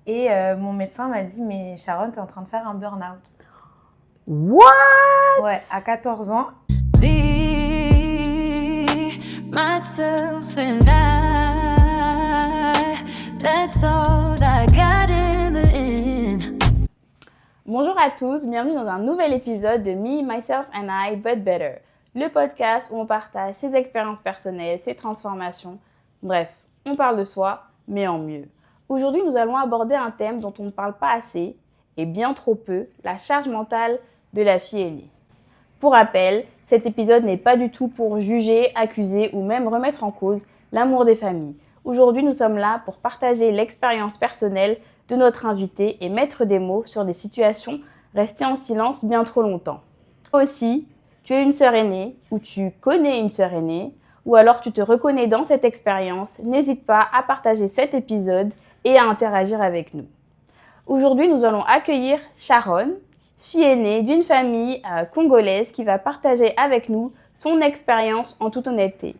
Et mon médecin m'a dit, mais Sharon, tu es en train de faire un burn-out. What? Ouais, à 14 ans. Myself and I, that's all I got in the end. Bonjour à tous, bienvenue dans un nouvel épisode de Me, Myself and I, But Better, le podcast où on partage ses expériences personnelles, ses transformations. Bref, on parle de soi, mais en mieux. Aujourd'hui, nous allons aborder un thème dont on ne parle pas assez, et bien trop peu, la charge mentale de la fille aînée. Pour rappel, cet épisode n'est pas du tout pour juger, accuser ou même remettre en cause l'amour des familles. Aujourd'hui, nous sommes là pour partager l'expérience personnelle de notre invité et mettre des mots sur des situations restées en silence bien trop longtemps. Toi aussi, tu es une sœur aînée ou tu connais une sœur aînée ou alors tu te reconnais dans cette expérience, n'hésite pas à partager cet épisode et à interagir avec nous. Aujourd'hui, nous allons accueillir Sharon, fille aînée d'une famille congolaise qui va partager avec nous son expérience en toute honnêteté.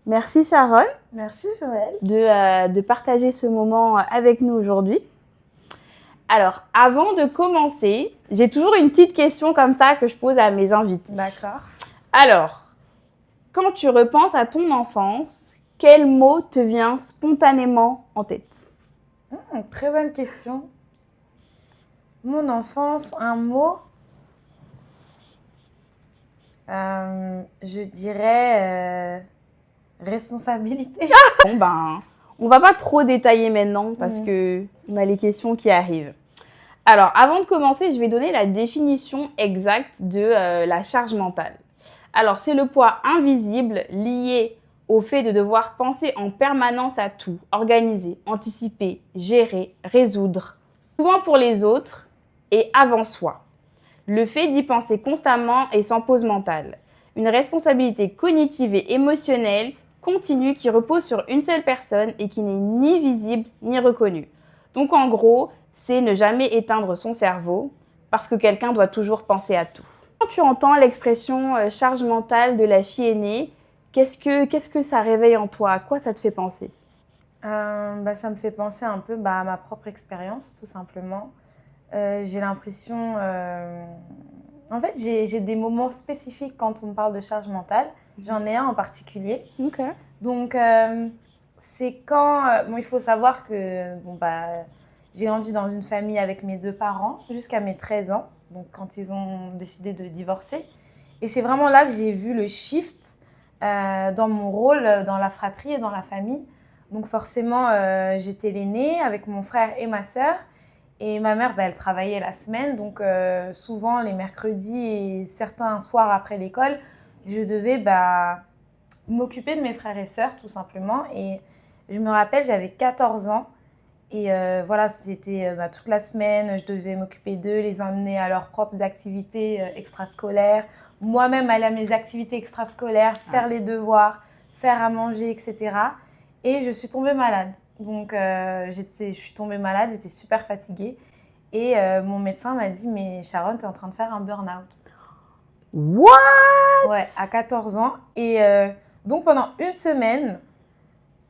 Merci Sharon. Merci Joël. De partager ce moment avec nous aujourd'hui. Alors, avant de commencer, j'ai toujours une petite question comme ça que je pose à mes invités. D'accord. Alors, quand tu repenses à ton enfance, quel mot te vient spontanément en tête ? Très bonne question. Mon enfance, un mot, je dirais responsabilité. Bon ben, on va pas trop détailler maintenant parce que on a les questions qui arrivent. Alors, avant de commencer, je vais donner la définition exacte de la charge mentale. Alors, c'est le poids invisible lié au fait de devoir penser en permanence à tout, organiser, anticiper, gérer, résoudre, souvent pour les autres et avant soi. Le fait d'y penser constamment et sans pause mentale. Une responsabilité cognitive et émotionnelle continue qui repose sur une seule personne et qui n'est ni visible ni reconnue. Donc en gros, c'est ne jamais éteindre son cerveau parce que quelqu'un doit toujours penser à tout. Quand tu entends l'expression charge mentale de la fille aînée, qu'est-ce que ça réveille en toi ? À quoi ça te fait penser ? Ça me fait penser un peu à ma propre expérience, tout simplement. J'ai l'impression... En fait, j'ai des moments spécifiques quand on me parle de charge mentale. J'en ai un en particulier. Ok. Donc, c'est quand... il faut savoir que j'ai grandi dans une famille avec mes deux parents jusqu'à mes 13 ans, donc quand ils ont décidé de divorcer. Et c'est vraiment là que j'ai vu le shift dans mon rôle dans la fratrie et dans la famille. Donc forcément, j'étais l'aînée avec mon frère et ma sœur. Et ma mère, elle travaillait la semaine, donc souvent les mercredis et certains soirs après l'école, je devais m'occuper de mes frères et sœurs tout simplement. Et je me rappelle, j'avais 14 ans et c'était toute la semaine, je devais m'occuper d'eux, les emmener à leurs propres activités extrascolaires, moi-même aller à mes activités extrascolaires, faire les devoirs, faire à manger, etc. Et je suis tombée malade. Donc, je suis tombée malade, j'étais super fatiguée. Et mon médecin m'a dit, mais Sharon, tu es en train de faire un burn-out. What ? Ouais, à 14 ans. Et donc, pendant une semaine,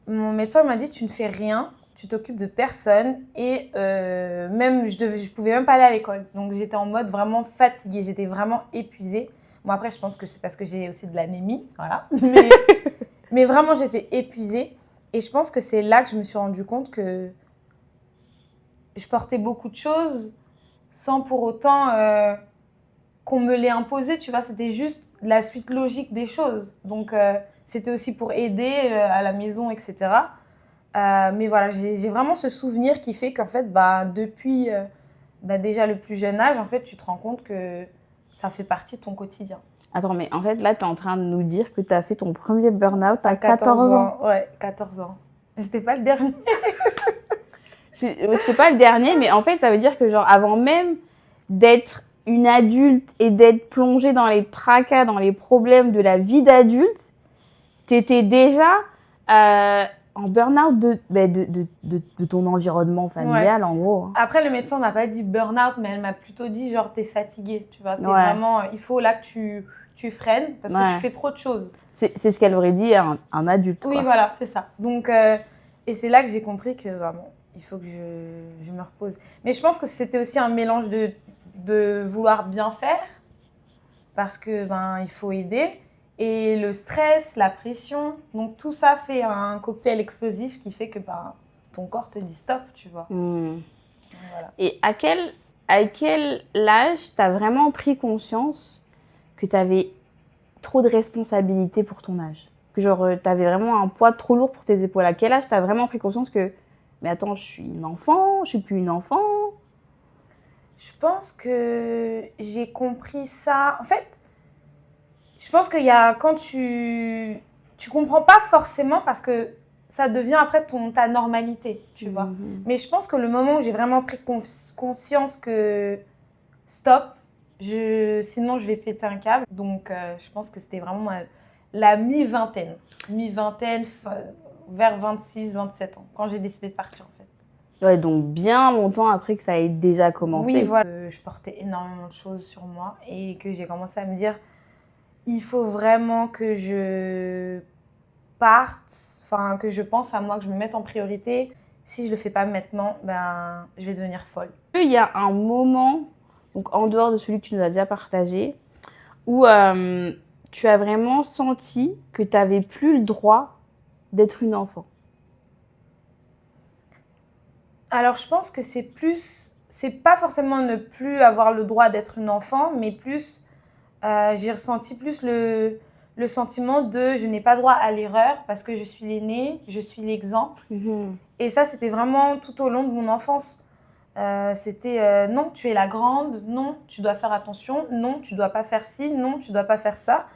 mon médecin m'a dit, tu ne fais rien, tu t'occupes de personne. Et même, je pouvais même pas aller à l'école. Donc, j'étais en mode vraiment fatiguée, j'étais vraiment épuisée. Bon, après, je pense que c'est parce que j'ai aussi de l'anémie, voilà. Mais vraiment, j'étais épuisée. Et je pense que c'est là que je me suis rendu compte que je portais beaucoup de choses sans pour autant qu'on me l'ait imposé, tu vois. C'était juste la suite logique des choses. Donc, c'était aussi pour aider à la maison, etc. Mais voilà, j'ai vraiment ce souvenir qui fait qu'en fait, depuis déjà le plus jeune âge, en fait, tu te rends compte que ça fait partie de ton quotidien. Attends, mais en fait, là, tu es en train de nous dire que tu as fait ton premier burn-out à 14 ans. Ouais, 14 ans. Mais c'était pas le dernier. C'était pas le dernier, mais en fait, ça veut dire que genre avant même d'être une adulte et d'être plongée dans les tracas, dans les problèmes de la vie d'adulte, t'étais déjà en burn-out de ton environnement familial, en gros. Après, le médecin m'a pas dit burn-out, mais elle m'a plutôt dit genre t'es fatiguée, tu vois. Ouais. Il faut là que tu freines parce que tu fais trop de choses. C'est ce qu'elle aurait dit à un adulte. Oui, quoi. voilà, c'est ça. Donc, et c'est là que j'ai compris que vraiment, il faut que je me repose. Mais je pense que c'était aussi un mélange de vouloir bien faire, parce que il faut aider, et le stress, la pression. Donc tout ça fait un cocktail explosif qui fait que ton corps te dit stop, tu vois. Voilà. Et à quel âge tu as vraiment pris conscience que tu avais trop de responsabilités pour ton âge? Que genre, tu avais vraiment un poids trop lourd pour tes épaules. À quel âge tu as vraiment pris conscience que, mais attends, je suis une enfant, je suis plus une enfant? Je pense que j'ai compris ça. En fait, je pense qu'il y a quand tu comprends pas forcément parce que ça devient après ta normalité, tu vois. Mais je pense que le moment où j'ai vraiment pris conscience que stop, sinon je vais péter un câble. Donc je pense que c'était vraiment la mi-vingtaine, vers 26, 27 ans, quand j'ai décidé de partir en fait. Ouais, donc bien longtemps après que ça ait déjà commencé. Oui, voilà. Je portais énormément de choses sur moi et que j'ai commencé à me dire, il faut vraiment que je parte, que je pense à moi, que je me mette en priorité. Si je le fais pas maintenant, je vais devenir folle. Il y a un moment, donc en dehors de celui que tu nous as déjà partagé, où tu as vraiment senti que tu n'avais plus le droit d'être une enfant. Alors je pense que c'est pas forcément ne plus avoir le droit d'être une enfant, mais plus, j'ai ressenti plus le sentiment de je n'ai pas droit à l'erreur parce que je suis l'aînée, je suis l'exemple. Et ça, c'était vraiment tout au long de mon enfance. C'était non, tu es la grande, non, tu dois faire attention, non, tu dois pas faire ci, non, tu dois pas faire ça.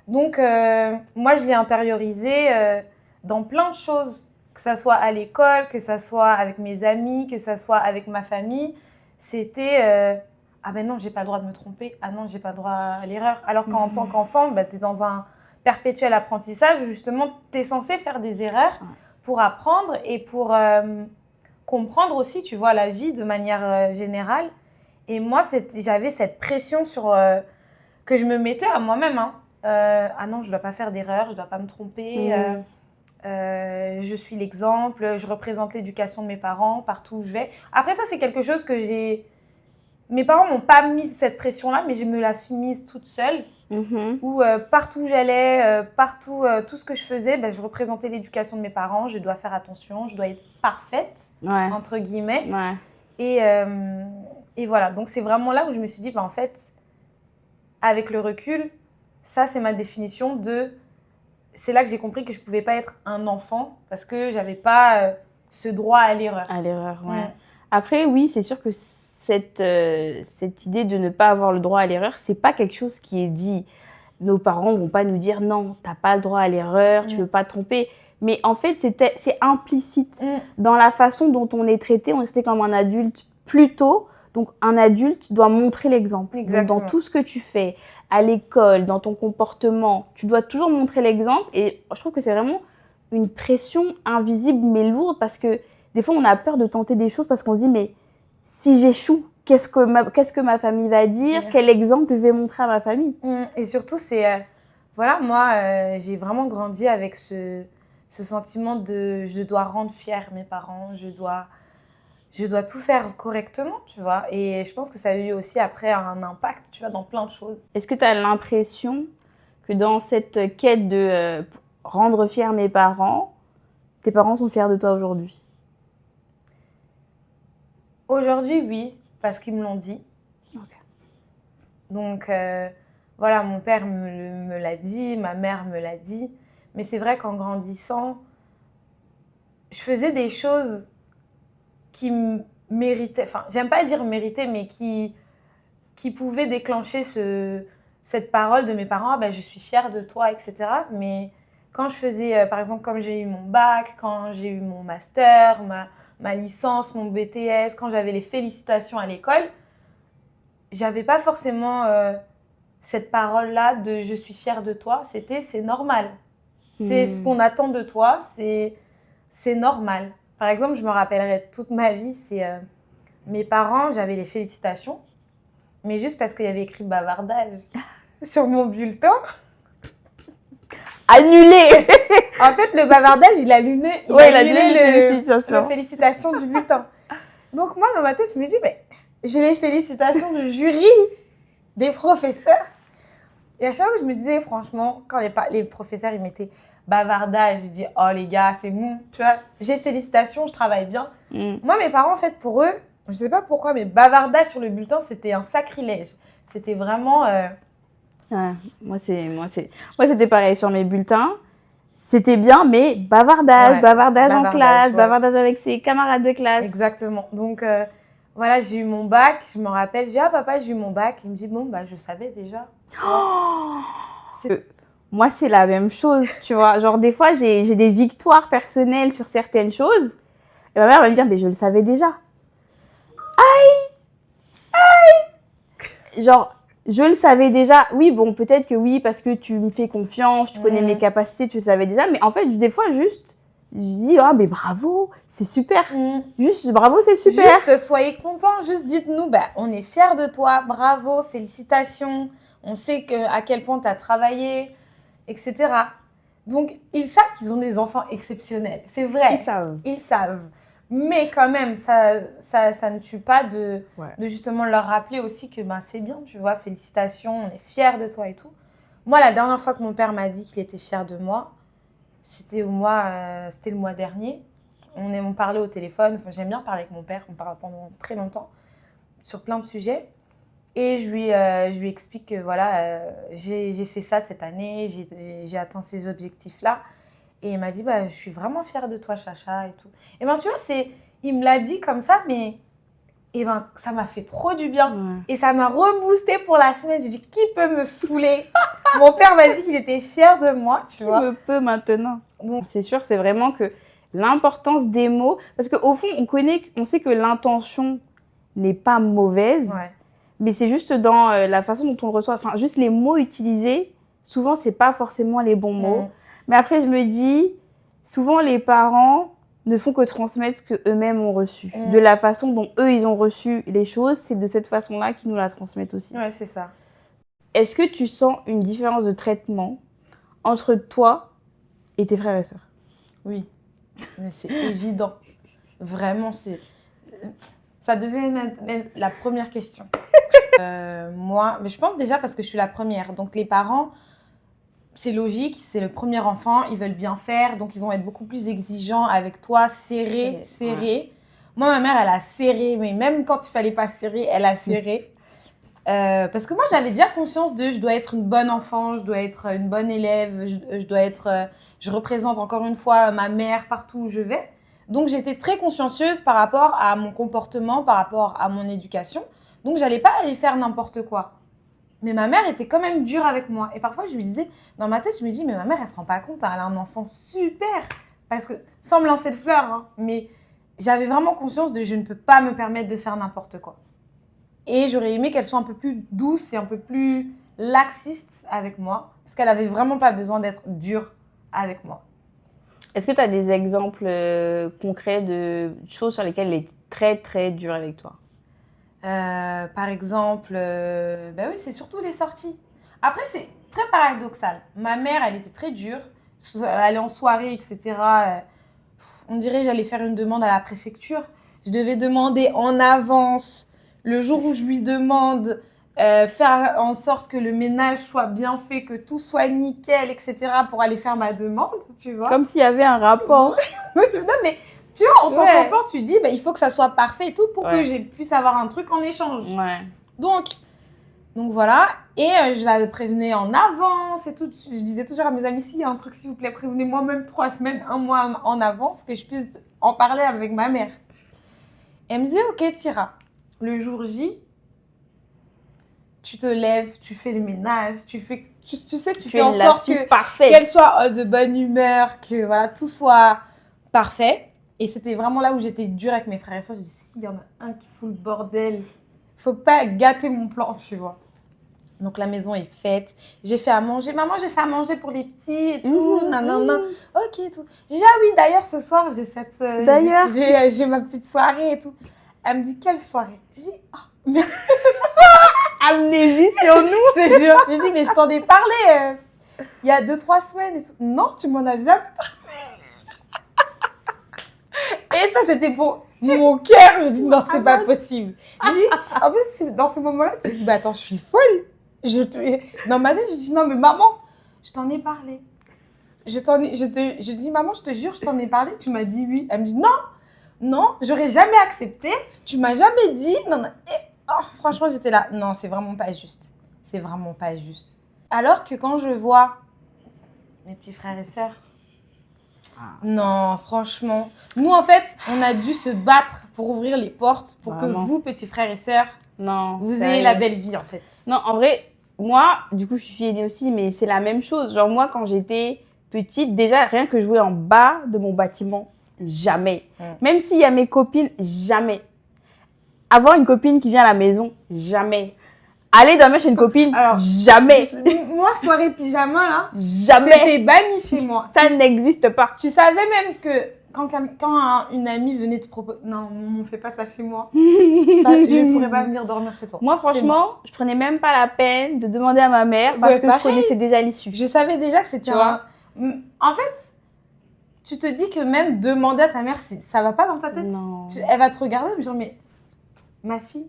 Donc, moi, je l'ai intériorisé dans plein de choses, que ça soit à l'école, que ça soit avec mes amis, que ça soit avec ma famille. C'était ah ben non, j'ai pas le droit de me tromper, ah non, j'ai pas le droit à l'erreur. Alors qu'en tant qu'enfant, tu es dans un perpétuel apprentissage où justement, tu es censé faire des erreurs pour apprendre et pour comprendre aussi, tu vois, la vie de manière générale. Et moi, j'avais cette pression que je me mettais à moi-même. Ah non, je dois pas faire d'erreur, je dois pas me tromper. Je suis l'exemple, je représente l'éducation de mes parents partout où je vais. Après ça, c'est quelque chose que mes parents m'ont pas mis cette pression-là, mais je me la suis mise toute seule. Où partout où j'allais, tout ce que je faisais, je représentais l'éducation de mes parents. Je dois faire attention, je dois être parfaite, entre guillemets. Et voilà, donc c'est vraiment là où je me suis dit, en fait, avec le recul, ça c'est ma définition de... C'est là que j'ai compris que je ne pouvais pas être un enfant parce que je n'avais pas ce droit à l'erreur. À l'erreur, Après, oui, c'est sûr que cette idée de ne pas avoir le droit à l'erreur, c'est pas quelque chose qui est dit. Nos parents vont pas nous dire non, t'as pas le droit à l'erreur, tu veux pas te tromper. Mais en fait, c'est implicite dans la façon dont on est traité. On est traité comme un adulte plus tôt. Donc, un adulte doit montrer l'exemple. Donc, dans tout ce que tu fais, à l'école, dans ton comportement, tu dois toujours montrer l'exemple. Et je trouve que c'est vraiment une pression invisible mais lourde parce que des fois, on a peur de tenter des choses parce qu'on se dit mais si j'échoue, qu'est-ce que ma famille va dire? Quel exemple je vais montrer à ma famille? Et surtout, c'est... voilà, moi, j'ai vraiment grandi avec ce sentiment de je dois rendre fiers mes parents, je dois tout faire correctement, tu vois. Et je pense que ça a eu aussi après un impact, tu vois, dans plein de choses. Est-ce que tu as l'impression que dans cette quête de rendre fiers mes parents, tes parents sont fiers de toi aujourd'hui? Aujourd'hui, oui, parce qu'ils me l'ont dit. Donc, voilà, mon père me l'a dit, ma mère me l'a dit. Mais c'est vrai qu'en grandissant, je faisais des choses qui méritaient, j'aime pas dire mériter, mais qui pouvaient déclencher cette parole de mes parents, je suis fière de toi, etc. Mais quand je faisais, par exemple, comme j'ai eu mon bac, quand j'ai eu mon master, ma licence, mon BTS, quand j'avais les félicitations à l'école, j'avais pas forcément cette parole-là de « je suis fière de toi », c'est normal. C'est ce qu'on attend de toi, c'est normal. Par exemple, je me rappellerai toute ma vie, c'est mes parents, j'avais les félicitations, mais juste parce qu'il y avait écrit bavardage sur mon bulletin. Annulé. En fait, le bavardage, il annulait félicitations. le félicitation du bulletin. Donc moi, dans ma tête, je me dis, mais j'ai les félicitations du jury, des professeurs. Et à chaque fois, je me disais, franchement, quand les professeurs, ils mettaient bavardage, je dis, oh les gars, c'est bon, tu vois, j'ai félicitations, je travaille bien. Moi, mes parents, en fait, pour eux, je sais pas pourquoi, mais bavardage sur le bulletin, c'était un sacrilège. C'était vraiment... Ouais, moi, c'était pareil sur mes bulletins. C'était bien, mais bavardage, Ouais, bavardage en classe, ouais. bavardage avec ses camarades de classe. Exactement. Donc, voilà, j'ai eu mon bac. Je me rappelle, j'ai dit, ah papa, j'ai eu mon bac. Il me dit, bon, bah, je savais déjà. Moi, c'est la même chose, tu vois. Genre, des fois, j'ai des victoires personnelles sur certaines choses. Et ma mère va me dire, mais je le savais déjà. Aïe! Genre, je le savais déjà. Oui, bon, peut-être que oui, parce que tu me fais confiance, tu connais mes capacités, tu le savais déjà. Mais en fait, des fois, juste, je dis, ah, mais bravo, c'est super. Juste, bravo, c'est super. Juste, soyez contents. Juste, dites-nous, bah, on est fiers de toi. Bravo, félicitations. On sait à quel point tu as travaillé, etc. Donc, ils savent qu'ils ont des enfants exceptionnels. C'est vrai. Ils savent. Ils savent. Mais quand même, ça ne tue pas de justement leur rappeler aussi que ben, c'est bien, tu vois, félicitations, on est fiers de toi et tout. Moi, la dernière fois que mon père m'a dit qu'il était fier de moi, c'était le mois dernier. On parlait au téléphone, enfin, j'aime bien parler avec mon père, on parle pendant très longtemps sur plein de sujets. Et je lui explique que voilà, j'ai fait ça cette année, j'ai atteint ces objectifs-là. Et il m'a dit, bah, je suis vraiment fière de toi, Chacha, et tout. Et ben, tu vois, il me l'a dit comme ça, mais et ben, ça m'a fait trop du bien. Ouais. Et ça m'a reboosté pour la semaine. J'ai dit, qui peut me saouler? Mon père m'a dit qu'il était fier de moi, tu vois. Qui me peut maintenant? Donc, c'est sûr, c'est vraiment que l'importance des mots, parce qu'au fond, on sait que l'intention n'est pas mauvaise, mais c'est juste dans la façon dont on le reçoit. Enfin, juste les mots utilisés, souvent, c'est pas forcément les bons mots. Mais après, je me dis, souvent, les parents ne font que transmettre ce qu'eux-mêmes ont reçu. De la façon dont eux, ils ont reçu les choses, c'est de cette façon-là qu'ils nous la transmettent aussi. Ouais, c'est ça. Est-ce que tu sens une différence de traitement entre toi et tes frères et sœurs? Oui, mais c'est évident. Vraiment, ça devait être la première question. Moi, mais je pense déjà parce que je suis la première. Donc, les parents... C'est logique, c'est le premier enfant, ils veulent bien faire, donc ils vont être beaucoup plus exigeants avec toi, serré. Ouais. Moi, ma mère, elle a serré, mais même quand il fallait pas serrer, elle a serré. Parce que moi, j'avais déjà conscience je dois être une bonne enfant, je dois être une bonne élève, je représente encore une fois ma mère partout où je vais. Donc, j'étais très consciencieuse par rapport à mon comportement, par rapport à mon éducation. Donc, j'allais pas aller faire n'importe quoi. Mais ma mère était quand même dure avec moi. Et parfois, je lui disais, dans ma tête, je me dis, mais ma mère, elle se rend pas compte, elle a un enfant super. Parce que, sans me lancer de fleurs, hein, mais j'avais vraiment conscience je ne peux pas me permettre de faire n'importe quoi. Et j'aurais aimé qu'elle soit un peu plus douce et un peu plus laxiste avec moi. Parce qu'elle avait vraiment pas besoin d'être dure avec moi. Est-ce que tu as des exemples concrets de choses sur lesquelles elle est très, très dure avec toi? Par exemple, bah oui, c'est surtout les sorties. Après, c'est très paradoxal. Ma mère, elle était très dure. Aller en soirée, etc. On dirait que j'allais faire une demande à la préfecture. Je devais demander en avance, le jour où je lui demande, faire en sorte que le ménage soit bien fait, que tout soit nickel, etc. pour aller faire ma demande, tu vois. Comme s'il y avait un rapport. Non, mais... Tu vois, en tant qu'enfant, tu dis, bah, il faut que ça soit parfait et tout pour que je puisse avoir un truc en échange. Ouais. Donc voilà. Et je la prévenais en avance et tout. Je disais toujours à mes amis, s'il y a un truc, s'il vous plaît, prévenez-moi même 3 semaines, 1 mois en avance, que je puisse en parler avec ma mère. Et elle me disait, ok, Tira, le jour J, tu te lèves, tu fais le ménage, tu fais en sorte qu'elle soit de bonne humeur, que voilà, tout soit parfait. Et c'était vraiment là où j'étais dure avec mes frères et sœurs. J'ai dit, s'il y en a un qui fout le bordel, faut pas gâter mon plan, tu vois. Donc, la maison est faite. J'ai fait à manger. Maman, j'ai fait à manger pour les petits et tout. Nanana. Ok, et tout. J'ai dit, ah oui, d'ailleurs, ce soir, j'ai ma petite soirée et tout. Elle me dit, quelle soirée? J'ai dit, oh, merde. Amnésie sur nous. Je te jure. J'ai dit, mais je t'en ai parlé. il y a 2-3 semaines et tout. Non, tu m'en as jamais parlé. Et ça, c'était pour mon cœur. Je dis non, c'est pas possible. Je dis, en plus, dans ce moment-là, tu te dis, bah attends, je suis folle. Dans ma tête, je dis, non, mais maman, je t'en ai parlé. Je dis, maman, je te jure, je t'en ai parlé. Tu m'as dit oui. Elle me dit, non, j'aurais jamais accepté. Tu m'as jamais dit. Non. Et, franchement, j'étais là. Non, c'est vraiment pas juste. C'est vraiment pas juste. Alors que quand je vois mes petits frères et sœurs, non, franchement. Nous, en fait, on a dû se battre pour ouvrir les portes pour Vraiment. que vous, petits frères et sœurs, Non, vous sérieux. ayez la belle vie, en fait. Non, en vrai, moi, du coup, je suis aînée aussi, mais c'est la même chose. Genre, moi, quand j'étais petite, déjà, rien que jouer en bas de mon bâtiment, jamais. Même s'il y a mes copines, jamais. Avoir une copine qui vient à la maison, jamais. Aller dormir chez une copine, Alors, jamais. Moi, soirée pyjama, là, Jamais. c'était banni chez moi. Ça n'existe pas. Tu savais même que quand une amie venait te proposer... Non, on fait pas ça chez moi. Ça, je ne pourrais pas venir dormir chez toi. Moi, C'est mort. franchement, je prenais même pas la peine de demander à ma mère parce Ouais, que pareil. je connaissais déjà l'issue. Je savais déjà que c'était Tu vois. En fait, tu te dis que même demander à ta mère, ça va pas dans ta tête. Non. Elle va te regarder et me dire, mais ma fille,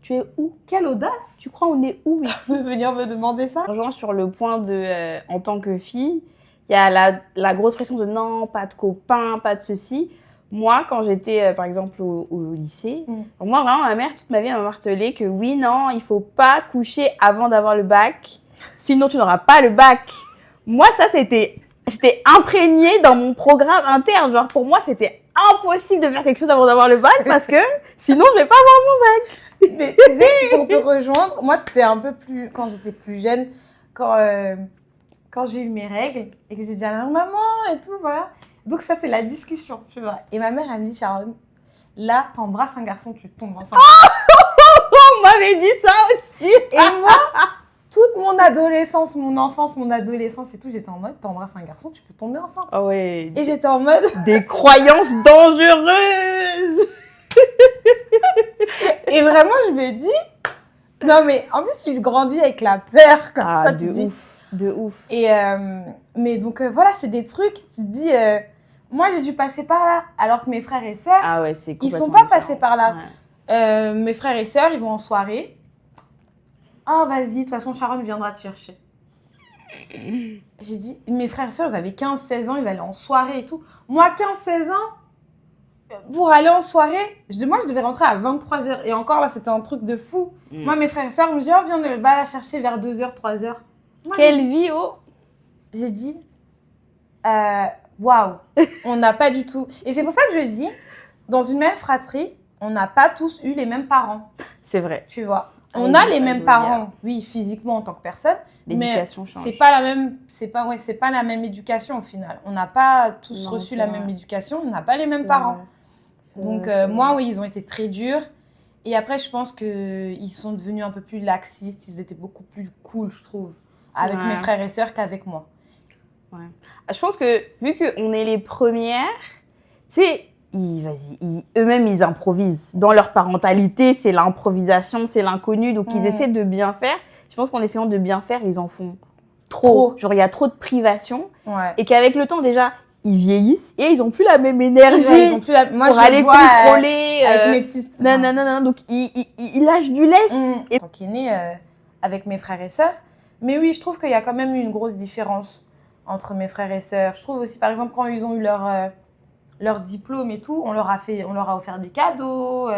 Tu es où? quelle audace Tu crois on est où ici? de venir me demander ça. Je rejoins sur le point de, en tant que fille, il y a la grosse pression de non, pas de copains, pas de ceci. Moi, quand j'étais, par exemple, au lycée, moi, vraiment, ma mère, toute ma vie, elle m'a martelé que oui, non, il faut pas coucher avant d'avoir le bac, sinon tu n'auras pas le bac. Moi, ça, c'était imprégné dans mon programme interne. Genre, pour moi, c'était impossible de faire quelque chose avant d'avoir le bac parce que sinon, je vais pas avoir mon bac. Mais tu sais, pour te rejoindre, moi, c'était un peu plus... Quand j'étais plus jeune, quand j'ai eu mes règles et que j'ai dit à ma maman et tout, voilà. Donc ça, c'est la discussion, tu vois. Et ma mère, elle me dit, Sharon, là, t'embrasses un garçon, tu tombes enceinte. On m'avait dit ça aussi. Et moi, toute mon adolescence, mon enfance, mon adolescence et tout, j'étais en mode, t'embrasses un garçon, tu peux tomber enceinte. Ah ouais. Et j'étais en mode... Des croyances dangereuses. Et vraiment, je me dis... Non, mais en plus, tu grandis avec la peur, comme ça, tu de dis... ouf. De ouf. Et mais donc voilà, c'est des trucs, tu te dis, moi j'ai dû passer par là, alors que mes frères et sœurs, Ah ouais, c'est ils complètement sont pas différent. passés par là. Ouais. Mes frères et sœurs, ils vont en soirée. Ah, vas-y, de toute façon, Sharon viendra te chercher. J'ai dit, mes frères et sœurs, ils avaient 15-16 ans, ils allaient en soirée et tout. Moi, 15-16 ans, pour aller en soirée, moi je devais rentrer à 23h. Et encore là, c'était un truc de fou. Moi, mes frères et sœurs me disent, oh, viens, va la chercher vers 2h, 3h. Moi, Quelle vie, oh. j'ai dit, waouh, on n'a pas du tout. Et c'est pour ça que je dis, dans une même fratrie, on n'a pas tous eu les mêmes parents, C'est vrai. tu vois. Ah On oui, a les ça, mêmes il y a- parents, oui, physiquement en tant que personne, mais L'éducation change. c'est pas la même, c'est pas la même éducation au final. On n'a pas tous Non, reçu c'est la vrai. même éducation, on n'a pas les mêmes C'est parents. vrai. C'est Donc vrai, c'est moi, vrai. oui, ils ont été très durs. Et après, je pense qu'ils sont devenus un peu plus laxistes, ils étaient beaucoup plus cool, je trouve, avec Ouais. mes frères et sœurs qu'avec moi. Je pense que vu qu'on est les premières, tu sais, eux-mêmes, ils improvisent. Dans leur parentalité, c'est l'improvisation, c'est l'inconnu. Donc, ils essaient de bien faire. Je pense qu'en essayant de bien faire, ils en font trop. Genre, il y a trop de privation. Ouais. Et qu'avec le temps, déjà, ils vieillissent et ils n'ont plus la même énergie Ils ont plus la... Moi, pour je aller les vois contrôler. avec mes petits... Non. Donc, ils lâchent du lest. En tant qu'aînée, avec mes frères et sœurs. Mais oui, je trouve qu'il y a quand même eu une grosse différence entre mes frères et sœurs. Je trouve aussi, par exemple, quand ils ont eu leur diplôme et tout, on leur a offert des cadeaux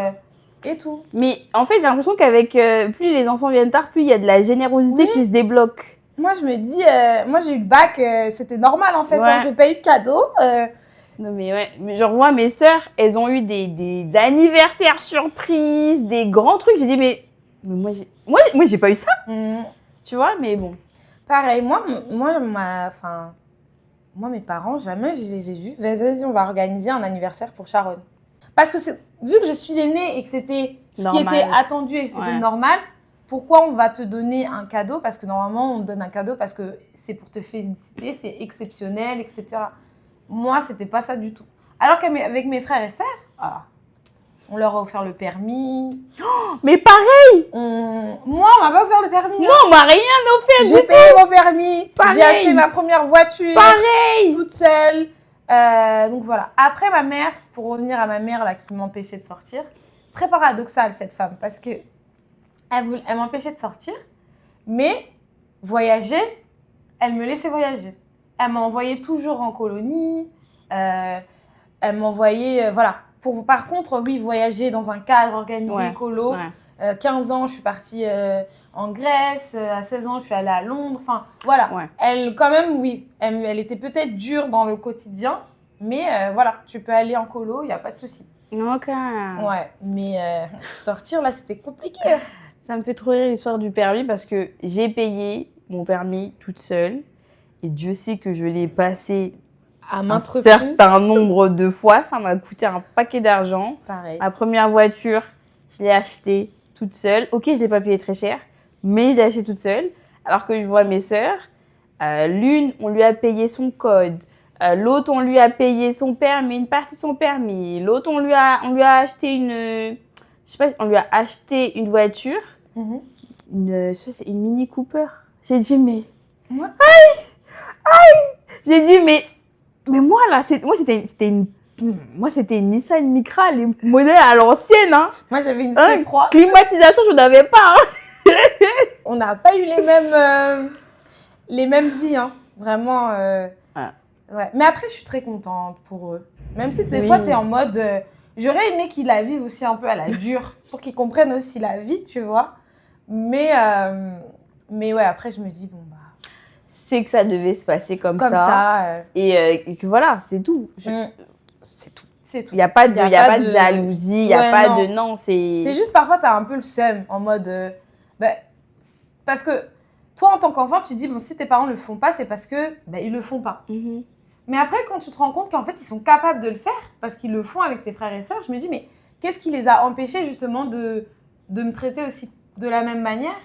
et tout. Mais en fait, j'ai l'impression qu'avec plus les enfants viennent tard, plus il y a de la générosité Oui. qui se débloque. Moi, je me dis, moi, j'ai eu le bac, c'était normal en fait. Ouais. Hein, j'ai pas eu de cadeaux. Non mais ouais, mais genre moi mes sœurs, elles ont eu des anniversaires surprises, des grands trucs. J'ai dit mais moi j'ai pas eu ça, tu vois, mais bon. Pareil, moi, mes parents, jamais je les ai vus. Vas-y, on va organiser un anniversaire pour Sharon. Parce que vu que je suis l'aînée et que c'était ce qui Normal. était attendu et que c'était Ouais. normal, pourquoi on va te donner un cadeau? Parce que normalement, on te donne un cadeau parce que c'est pour te féliciter, c'est exceptionnel, etc. Moi, c'était pas ça du tout. Alors qu'avec mes frères et sœurs, On leur a offert le permis. Mais pareil. Moi, on m'a pas offert le permis. Non, on m'a rien offert. J'ai payé mon permis. Pareil. J'ai acheté ma première voiture. Pareil. Toute seule. Donc voilà. Après, ma mère, pour revenir à ma mère là, qui m'empêchait de sortir, très paradoxale cette femme, parce que elle m'empêchait de sortir, mais voyager, elle me laissait voyager. Elle m'envoyait toujours en colonie. Elle m'envoyait, voilà. Par contre, oui, voyager dans un cadre organisé, écolo. 15 ans, je suis partie en Grèce. À 16 ans, je suis allée à Londres. Enfin, voilà. Ouais. Elle, quand même, oui. Elle était peut-être dure dans le quotidien. Mais voilà, tu peux aller en colo, il n'y a pas de souci. Ok. Ouais, mais sortir, là, c'était compliqué. Ça me fait trop rire l'histoire du permis parce que j'ai payé mon permis toute seule. Et Dieu sait que je l'ai passé un certain nombre de fois. Ça m'a coûté un paquet d'argent. Pareil. Ma première voiture, je l'ai achetée toute seule. Ok, je ne l'ai pas payée très cher, mais je l'ai achetée toute seule. Alors que je vois mes sœurs, l'une, on lui a payé son code. L'autre, on lui a payé son permis, une partie de son permis. L'autre, on lui a acheté on lui a acheté une voiture. Une Mini Cooper. J'ai dit, mais... Ouais. J'ai dit, mais moi, là, c'était une Nissan Micra, les modèles à l'ancienne, hein. Moi, j'avais une C3. Climatisation, je n'avais pas, hein. On n'a pas eu les mêmes vies, hein. Vraiment. Ouais. Mais après, je suis très contente pour eux. Même si des fois, tu es en mode... j'aurais aimé qu'ils la vivent aussi un peu à la dure, pour qu'ils comprennent aussi la vie, tu vois. Mais ouais, après, je me dis, bon, bah... C'est que ça devait se passer comme ça. Et que voilà, c'est tout. C'est tout. C'est tout. Il n'y a pas de jalousie, il n'y a pas de... Non, c'est juste parfois, tu as un peu le seum en mode... parce que toi, en tant qu'enfant, tu te dis, bon, si tes parents ne le font pas, c'est parce que ils ne le font pas. Mais après, quand tu te rends compte qu'en fait, ils sont capables de le faire, parce qu'ils le font avec tes frères et sœurs, je me dis, mais qu'est-ce qui les a empêchés justement de me traiter aussi de la même manière?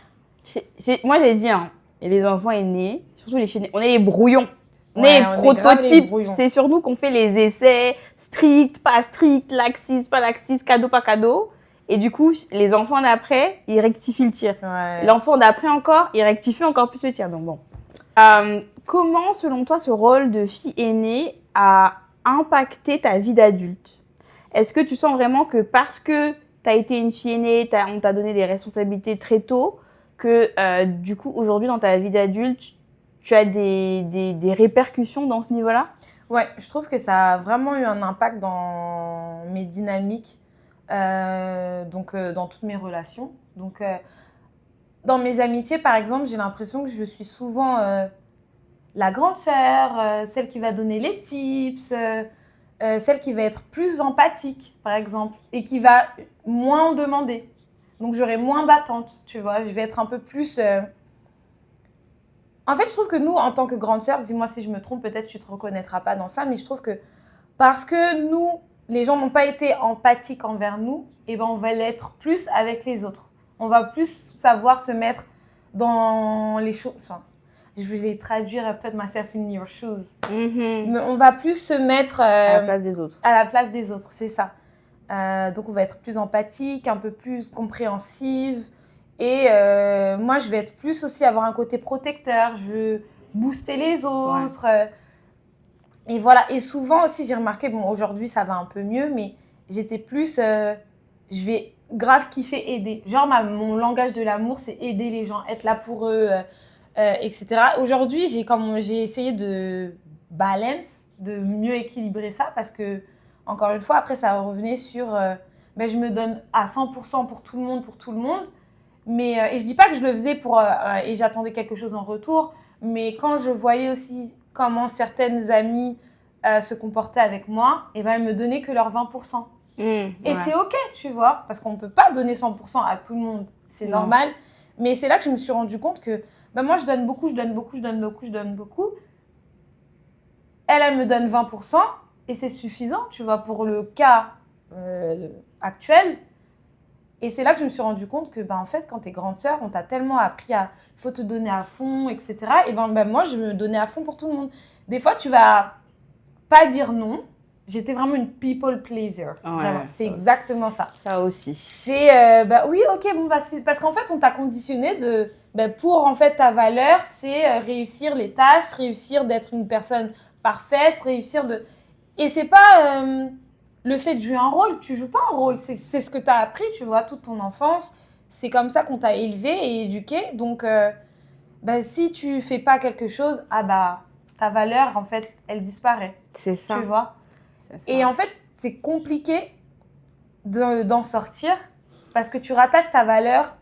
Moi, j'ai dit, hein, et les enfants aînés, surtout les filles, on est les brouillons. On Ouais, est les on est prototypes. grave les C'est sur nous qu'on fait les essais strict, pas strict, laxiste, pas laxiste, cadeau, pas cadeau. Et du coup, les enfants d'après, ils rectifient le tir. Ouais. L'enfant d'après encore, il rectifie encore plus le tir. Donc bon. Comment, selon toi, ce rôle de fille aînée a impacté ta vie d'adulte? Est-ce que tu sens vraiment que parce que tu as été une fille aînée, on t'a donné des responsabilités très tôt, que du coup, aujourd'hui, dans ta vie d'adulte, tu as des répercussions dans ce niveau-là? Ouais, je trouve que ça a vraiment eu un impact dans mes dynamiques, dans toutes mes relations. Donc, dans mes amitiés, par exemple, j'ai l'impression que je suis souvent la grande sœur, celle qui va donner les tips, celle qui va être plus empathique, par exemple, et qui va moins en demander. Donc, j'aurai moins d'attentes, tu vois. Je vais être un peu plus... En fait, je trouve que nous, en tant que grande sœur, dis-moi si je me trompe, peut-être tu ne te reconnaîtras pas dans ça, mais je trouve que parce que nous, les gens n'ont pas été empathiques envers nous, on va l'être plus avec les autres. On va plus savoir se mettre dans les choses... Enfin, je vais les traduire, put myself in your shoes. Mais on va plus se mettre... à la place des autres. À la place des autres, c'est ça. Donc, on va être plus empathique, un peu plus compréhensive. Et moi, je vais être plus aussi avoir un côté protecteur. Je veux booster les autres. Et voilà. Et souvent aussi, j'ai remarqué, bon, aujourd'hui, ça va un peu mieux, mais j'étais plus... je vais grave kiffer aider. Genre, mon langage de l'amour, c'est aider les gens, être là pour eux, etc. Aujourd'hui, j'ai essayé de balance, de mieux équilibrer ça parce que, encore une fois, après, ça revenait sur... je me donne à 100% pour tout le monde. Mais, et je dis pas que je le faisais et j'attendais quelque chose en retour, mais quand je voyais aussi comment certaines amies se comportaient avec moi, elles me donnaient que leurs 20%. Et c'est OK, tu vois, parce qu'on ne peut pas donner 100% à tout le monde, c'est normal. Mais c'est là que je me suis rendu compte que moi, je donne beaucoup. Elle me donne 20% et c'est suffisant, tu vois, pour le cas actuel. Et c'est là que je me suis rendu compte que, en fait, quand t'es grande sœur, on t'a tellement appris il faut te donner à fond, etc. Et moi, je me donnais à fond pour tout le monde. Des fois, tu vas pas dire non, j'étais vraiment une people pleaser. Ouais, Vraiment. C'est ça exactement ça. Ça aussi. C'est, oui, ok, bon, c'est parce qu'en fait, on t'a conditionné pour, en fait, ta valeur, c'est réussir les tâches, réussir d'être une personne parfaite, Et c'est pas le fait de jouer un rôle, tu joues pas un rôle, c'est ce que t'as appris, tu vois, toute ton enfance. C'est comme ça qu'on t'a élevé et éduqué. Donc, si tu fais pas quelque chose, ta valeur, en fait, elle disparaît. C'est ça. Tu vois. C'est ça. Et en fait, c'est compliqué d'en sortir parce que tu rattaches ta valeur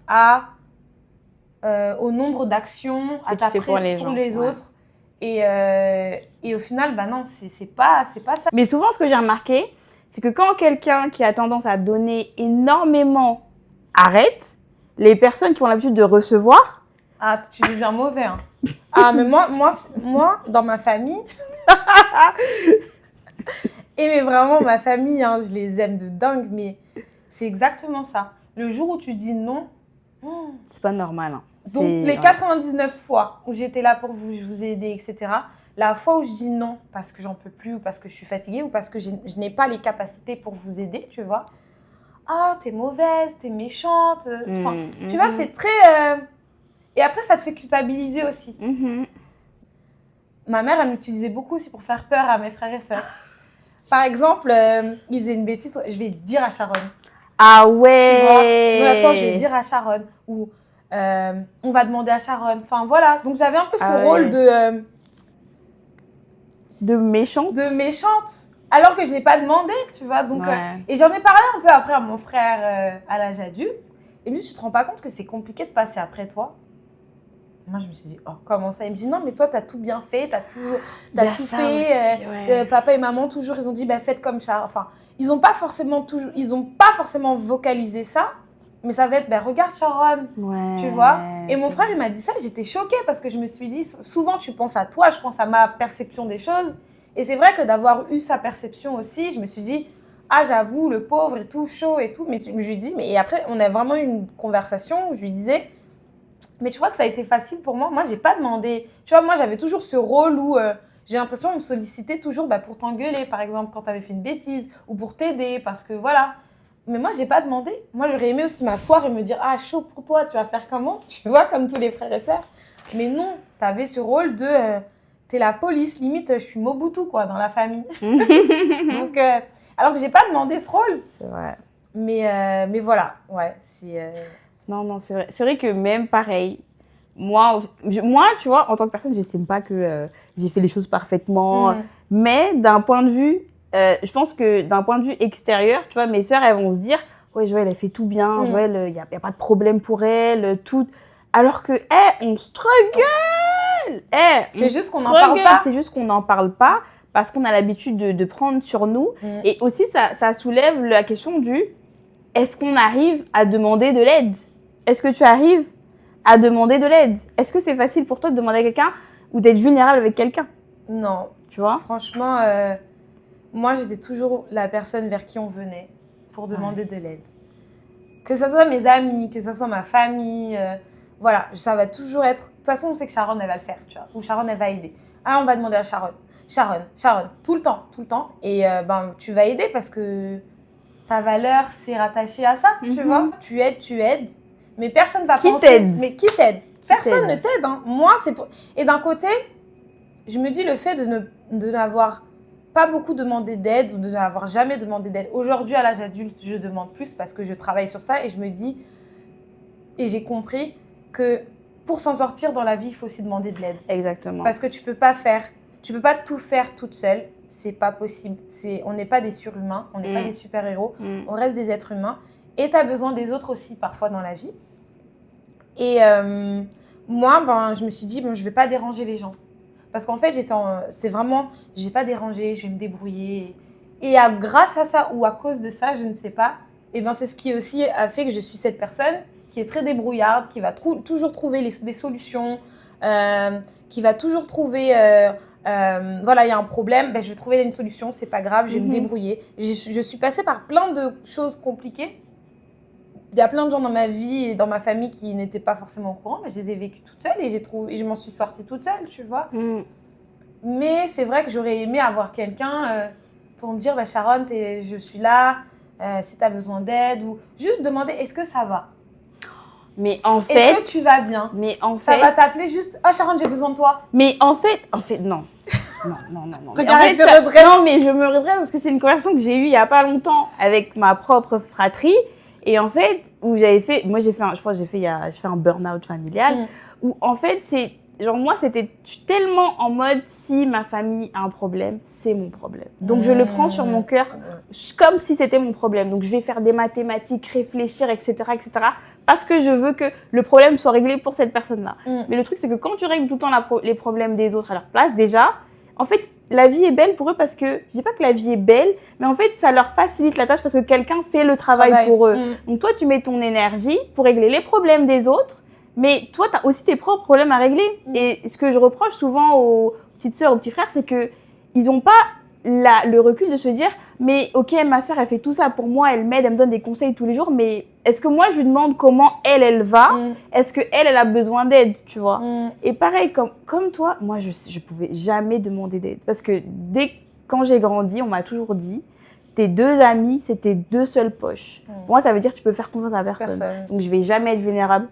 au nombre d'actions, à ta tu fais pour les gens, ouais. autres. Et au final, non, c'est pas ça. Mais souvent, ce que j'ai remarqué, c'est que quand quelqu'un qui a tendance à donner énormément arrête, les personnes qui ont l'habitude de recevoir... Ah, tu deviens mauvais, hein. Ah, mais moi, dans ma famille... mais vraiment, ma famille, hein, je les aime de dingue, mais c'est exactement ça. Le jour où tu dis non... C'est pas normal, hein. Donc, les 99 fois où j'étais là pour vous, je vous ai aidé, etc., la fois où je dis non parce que j'en peux plus ou parce que je suis fatiguée ou parce que je n'ai pas les capacités pour vous aider, tu vois. Ah, t'es mauvaise, t'es méchante. Tu vois, c'est très... Et après, ça te fait culpabiliser aussi. Ma mère, elle m'utilisait beaucoup aussi pour faire peur à mes frères et sœurs. Par exemple, ils faisaient une bêtise, je vais dire à Sharon. Ah ouais. Tu vois, attends, je vais dire à Sharon. Ou on va demander à Sharon. Enfin, voilà. Donc, j'avais un peu ce rôle de méchante. De méchante. Alors que je n'ai pas demandé, tu vois. Donc, et j'en ai parlé un peu après à mon frère à l'âge adulte. Et lui, tu te rends pas compte que c'est compliqué de passer après toi. Moi, je me suis dit, oh, comment ça? Il me dit, non, mais toi, t'as tout bien fait, t'as tout fait. Aussi, papa et maman, toujours, ils ont dit, faites comme ça. Enfin, ils n'ont pas forcément vocalisé ça, mais ça va être, regarde Sharon, tu vois. Et mon frère, il m'a dit ça, j'étais choquée parce que je me suis dit, souvent, tu penses à toi, je pense à ma perception des choses. Et c'est vrai que d'avoir eu sa perception aussi, je me suis dit, ah, j'avoue, le pauvre et tout, chaud et tout. Mais je lui dis, et après, on a vraiment eu une conversation où je lui disais, mais tu crois que ça a été facile pour moi? Moi, j'ai pas demandé. Tu vois, moi, j'avais toujours ce rôle où j'ai l'impression qu'on me sollicitait toujours pour t'engueuler, par exemple, quand tu avais fait une bêtise ou pour t'aider, parce que voilà. Mais moi, j'ai pas demandé. Moi, j'aurais aimé aussi m'asseoir et me dire, ah, chaud pour toi, tu vas faire comment? Tu vois, comme tous les frères et sœurs. Mais non, tu avais ce rôle de, t'es la police, limite, je suis Mobutu, quoi, dans la famille. Donc, alors que j'ai pas demandé ce rôle. C'est vrai. Mais voilà, ouais, c'est... Non, c'est vrai. C'est vrai que même pareil, moi, tu vois, en tant que personne, je n'estime pas que j'ai fait les choses parfaitement. Mais d'un point de vue, je pense que d'un point de vue extérieur, tu vois, mes sœurs, elles vont se dire, ouais, Joël, elle fait tout bien, Joël, il n'y a pas de problème pour elle, tout. Alors que, on struggle. C'est juste qu'on n'en parle pas. C'est juste qu'on n'en parle pas parce qu'on a l'habitude de prendre sur nous. Et aussi, ça soulève la question du, est-ce qu'on arrive à demander de l'aide? Est-ce que tu arrives à demander de l'aide? Est-ce que c'est facile pour toi de demander à quelqu'un ou d'être vulnérable avec quelqu'un? Non. Tu vois? Franchement, moi, j'étais toujours la personne vers qui on venait pour demander de l'aide. Que ce soit mes amis, que ce soit ma famille, voilà, ça va toujours être... De toute façon, on sait que Sharon, elle va le faire, tu vois. Ou Sharon, elle va aider. Ah, on va demander à Sharon. Sharon, tout le temps. Et tu vas aider parce que ta valeur, c'est rattaché à ça, tu vois. Tu aides. Mais personne va penser... T'aide? Mais qui t'aide? Personne ne t'aide. Hein. Moi, c'est pour... Et d'un côté, je me dis le fait de n'avoir pas beaucoup demandé d'aide ou de n'avoir jamais demandé d'aide. Aujourd'hui, à l'âge adulte, je demande plus parce que je travaille sur ça et je me dis... Et j'ai compris que pour s'en sortir dans la vie, il faut aussi demander de l'aide. Exactement. Parce que tu peux pas tout faire toute seule. C'est pas possible. On n'est pas des surhumains, on n'est pas des super-héros. On reste des êtres humains. Et tu as besoin des autres aussi, parfois, dans la vie. Et moi, je me suis dit, je vais pas déranger les gens. Parce qu'en fait, c'est vraiment, je vais pas déranger, je vais me débrouiller. Et grâce à ça ou à cause de ça, je ne sais pas, c'est ce qui aussi a fait que je suis cette personne qui est très débrouillarde, qui va toujours trouver des solutions, qui va toujours trouver... voilà, il y a un problème, je vais trouver une solution, c'est pas grave, je vais me débrouiller. Je suis passée par plein de choses compliquées. Il y a plein de gens dans ma vie et dans ma famille qui n'étaient pas forcément au courant, mais je les ai vécues toute seule et je m'en suis sortie toute seule, tu vois. Mais c'est vrai que j'aurais aimé avoir quelqu'un pour me dire, bah, Sharon, je suis là, si tu as besoin d'aide, ou juste demander, est-ce que ça va? Mais en fait... Est-ce que tu vas bien? Mais en Ça fait... va t'appeler juste, oh Sharon, j'ai besoin de toi. Mais en fait, non. Non. Regarde, En elle fait, se redresse. non, mais je me redresse parce que c'est une conversation que j'ai eue il y a pas longtemps avec ma propre fratrie. Et en fait, où j'avais fait, moi j'ai fait un burn-out familial. Où en fait, moi c'était tellement en mode si ma famille a un problème, c'est mon problème. Donc je le prends sur mon cœur comme si c'était mon problème. Donc je vais faire des mathématiques, réfléchir, etc., parce que je veux que le problème soit réglé pour cette personne-là. Mais le truc, c'est que quand tu règles tout le temps les problèmes des autres à leur place, déjà, en fait, la vie est belle pour eux parce que, je dis pas que la vie est belle, mais en fait, ça leur facilite la tâche parce que quelqu'un fait le travail pour eux. Donc toi, tu mets ton énergie pour régler les problèmes des autres, mais toi, tu as aussi tes propres problèmes à régler. Et ce que je reproche souvent aux petites sœurs, aux petits frères, c'est que ils ont pas le recul de se dire mais ok, ma sœur elle fait tout ça pour moi, elle m'aide, elle me donne des conseils tous les jours, mais est-ce que moi je lui demande comment elle va? Est-ce que elle a besoin d'aide, tu vois? Et pareil, comme toi, moi je pouvais jamais demander d'aide parce que quand j'ai grandi, on m'a toujours dit tes deux amis, c'est tes deux seules poches. Pour moi, ça veut dire que tu peux faire confiance à personne. Donc je vais jamais être vulnérable.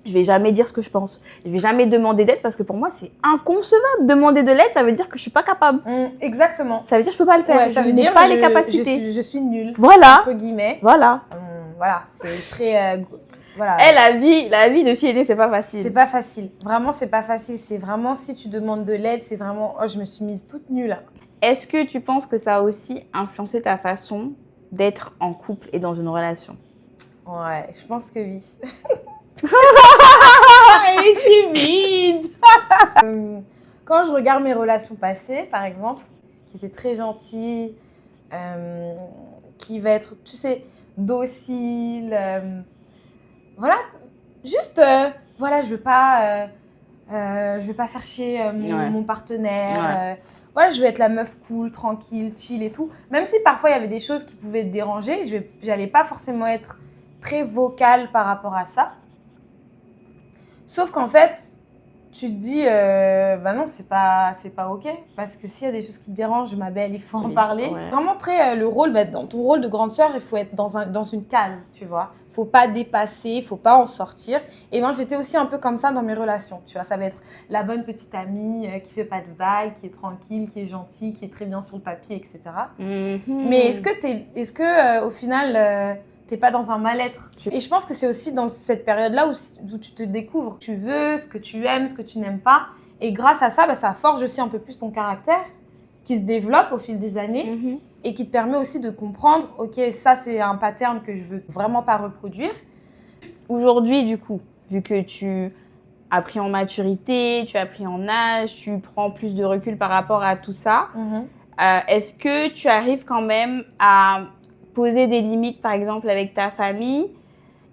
Je vais jamais dire ce que je pense. Je vais jamais demander d'aide parce que pour moi, c'est inconcevable. Demander de l'aide, ça veut dire que je suis pas capable. Exactement. Ça veut dire que je peux pas le faire. Ouais, ça veut dire pas les capacités. Je suis nulle. Voilà. Entre guillemets. Voilà. Voilà, c'est très... voilà. La vie de fille aînée, c'est pas facile. C'est pas facile. Vraiment, c'est pas facile. C'est vraiment, si tu demandes de l'aide, c'est vraiment... Oh, je me suis mise toute nulle. Est-ce que tu penses que ça a aussi influencé ta façon d'être en couple et dans une relation? Ouais, je pense que oui. Elle est timide. Quand je regarde mes relations passées, par exemple, qui étaient très gentilles, qui va être, tu sais, docile, voilà, juste, voilà, je veux pas faire chier mon partenaire. Voilà, je veux être la meuf cool, tranquille, chill et tout. Même si parfois il y avait des choses qui pouvaient te déranger, j'allais pas forcément être très vocale par rapport à ça. Sauf qu'en fait, tu te dis, bah non, c'est pas ok. Parce que s'il y a des choses qui te dérangent, ma belle, il faut en parler. Ouais. Vraiment très le rôle, dans ton rôle de grande sœur, il faut être dans une case, tu vois. Faut pas dépasser, faut pas en sortir. Et moi, j'étais aussi un peu comme ça dans mes relations, tu vois. Ça va être la bonne petite amie qui fait pas de vagues, qui est tranquille, qui est gentille, qui est très bien sur le papier, etc. Mais est-ce que au final... t'es pas dans un mal-être. Et je pense que c'est aussi dans cette période-là où tu te découvres. Tu veux, ce que tu aimes, ce que tu n'aimes pas. Et grâce à ça, ça forge aussi un peu plus ton caractère qui se développe au fil des années et qui te permet aussi de comprendre, ok, ça c'est un pattern que je veux vraiment pas reproduire. Aujourd'hui, du coup, vu que tu as pris en maturité, tu as pris en âge, tu prends plus de recul par rapport à tout ça, est-ce que tu arrives quand même à poser des limites, par exemple, avec ta famille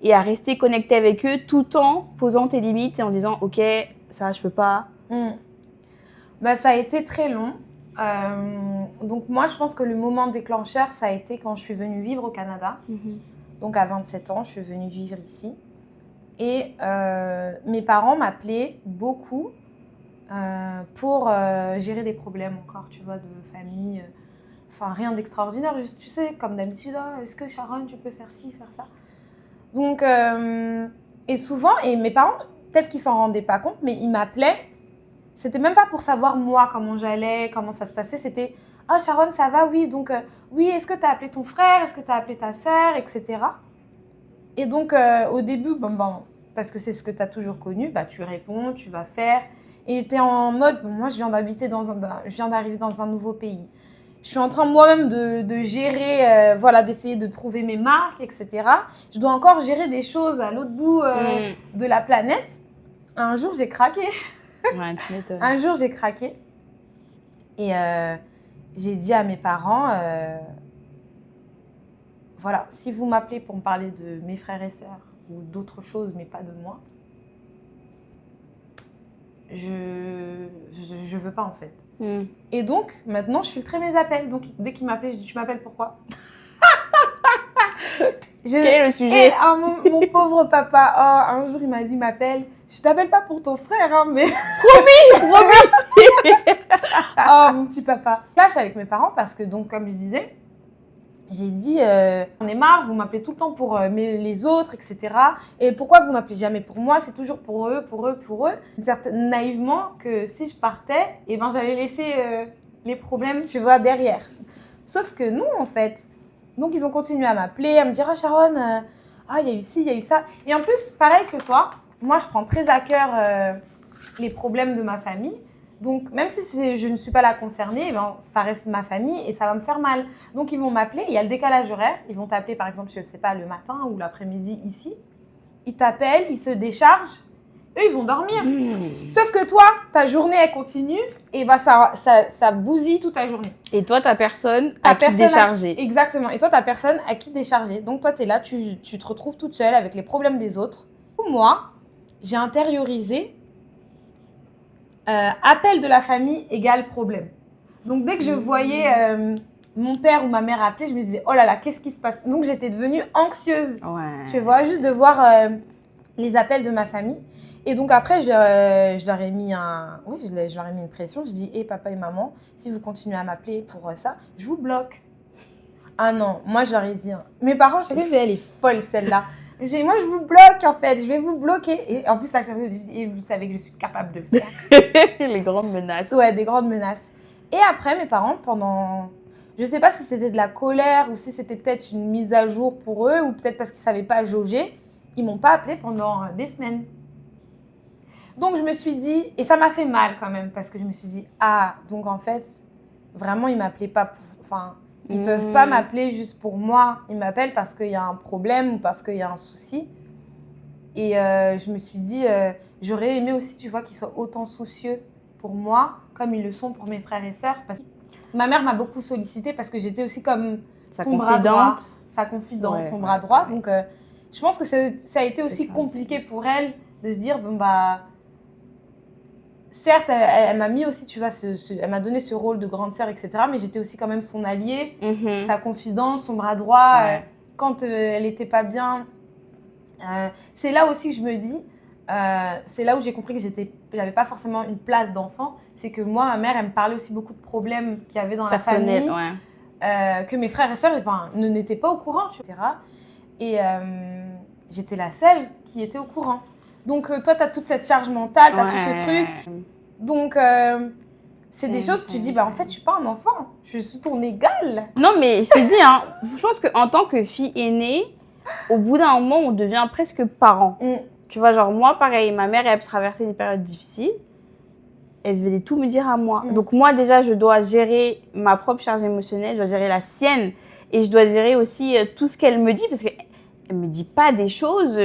et à rester connecté avec eux tout en posant tes limites et en disant « Ok, ça, je peux pas. » Ça a été très long. Donc, moi, je pense que le moment déclencheur, ça a été quand je suis venue vivre au Canada. Donc, à 27 ans, je suis venue vivre ici. Et mes parents m'appelaient beaucoup pour gérer des problèmes encore, tu vois, de famille. Enfin, rien d'extraordinaire, juste, tu sais, comme d'habitude, est-ce que Sharon, tu peux faire ci, faire ça? Donc, et souvent, et mes parents, peut-être qu'ils s'en rendaient pas compte, mais ils m'appelaient. C'était même pas pour savoir moi comment j'allais, comment ça se passait. C'était « Ah, Sharon, ça va? Oui. Donc, oui, est-ce que tu as appelé ton frère? Est-ce que tu as appelé ta sœur? Etc. » Et donc, au début, parce que c'est ce que tu as toujours connu, tu réponds, tu vas faire. Et tu es en mode, moi, je viens d'arriver dans un nouveau pays. Je suis en train moi-même de gérer, d'essayer de trouver mes marques, etc. Je dois encore gérer des choses à l'autre bout de la planète. Un jour, j'ai craqué. Ouais, tu m'étonnes. Un jour, j'ai craqué. Et j'ai dit à mes parents, voilà, si vous m'appelez pour me parler de mes frères et sœurs ou d'autres choses, mais pas de moi, je veux pas en fait. Et donc, maintenant, je filtrais mes appels. Donc, dès qu'ils m'appelaient, je dis « Tu m'appelles pourquoi ?» Quel est le sujet? Et mon pauvre papa, oh, un jour il m'a dit, m'appelle. Je t'appelle pas pour ton frère, hein, mais... Promis. Oh, mon petit papa. Clash avec mes parents parce que, donc, comme je disais, j'ai dit, on est marre, vous m'appelez tout le temps pour les autres, etc. Et pourquoi vous m'appelez jamais pour moi? C'est toujours pour eux. Naïvement, que si je partais, eh ben, j'allais laisser les problèmes, tu vois, derrière. Sauf que non, en fait. Donc, ils ont continué à m'appeler, à me dire, ah Sharon, il y a eu ci, il y a eu ça. Et en plus, pareil que toi, moi, je prends très à cœur les problèmes de ma famille. Donc, même si je ne suis pas là concernée, eh ben, ça reste ma famille et ça va me faire mal. Donc, ils vont m'appeler. Il y a le décalage horaire. Ils vont t'appeler, par exemple, je ne sais pas, le matin ou l'après-midi ici. Ils t'appellent, ils se déchargent. Eux, ils vont dormir. Sauf que toi, ta journée, elle continue et bah, ça bousille toute ta journée. Et toi, t'as personne à qui décharger. Exactement. Et toi, t'as personne à qui décharger. Donc, toi, tu es là, tu te retrouves toute seule avec les problèmes des autres. Moi, j'ai intériorisé appel de la famille égale problème. Donc, dès que je voyais mon père ou ma mère appeler, je me disais, oh là là, qu'est-ce qui se passe? Donc, j'étais devenue anxieuse. Ouais. Tu vois, juste de voir les appels de ma famille. Et donc, après, je leur ai mis je leur ai mis une pression. Je dis, hé, papa et maman, si vous continuez à m'appeler pour ça, je vous bloque. Ah non, moi, je leur ai dit, hein. Mes parents, chacun, elle est folle, celle-là. J'ai dit, moi, je vous bloque, en fait. Je vais vous bloquer. Et en plus, et vous savez que je suis capable de le faire. Les grandes menaces. Ouais, des grandes menaces. Et après, mes parents, pendant... Je sais pas si c'était de la colère ou si c'était peut-être une mise à jour pour eux ou peut-être parce qu'ils savaient pas jauger, ils m'ont pas appelé pendant des semaines. Donc, je me suis dit... Et ça m'a fait mal quand même parce que je me suis dit, ah, donc en fait, vraiment, ils m'appelaient pas pour... Enfin... Ils ne peuvent pas m'appeler juste pour moi. Ils m'appellent parce qu'il y a un problème ou parce qu'il y a un souci. Et je me suis dit, j'aurais aimé aussi, tu vois, qu'ils soient autant soucieux pour moi comme ils le sont pour mes frères et sœurs. Parce que ma mère m'a beaucoup sollicitée parce que j'étais aussi comme son bras droit. Sa confidente, ouais, son bras droit. Donc, je pense que ça a été aussi compliqué pour elle de se dire, bon, bah... Certes, elle m'a mis aussi, tu vois, elle m'a donné ce rôle de grande sœur, etc. Mais j'étais aussi quand même son alliée, sa confidente, son bras droit. Ouais. Quand elle n'était pas bien, c'est là aussi que je me dis, c'est là où j'ai compris que j'avais pas forcément une place d'enfant. C'est que moi, ma mère, elle me parlait aussi beaucoup de problèmes qu'il y avait dans la famille, que mes frères et sœurs n'étaient pas au courant, etc. Et j'étais la seule qui était au courant. Donc, toi, tu as toute cette charge mentale, tu as tout ce truc. Donc, c'est des choses, tu dis, bah, en fait, je suis pas un enfant. Je suis ton égal. Non, mais je t'ai dit, hein, je pense qu'en tant que fille aînée, au bout d'un moment, on devient presque parent. Tu vois, genre, moi, pareil, ma mère, elle traversait une période difficile. Elle venait tout me dire à moi. Donc, moi, déjà, je dois gérer ma propre charge émotionnelle, je dois gérer la sienne. Et je dois gérer aussi tout ce qu'elle me dit, parce qu'elle ne me dit pas des choses...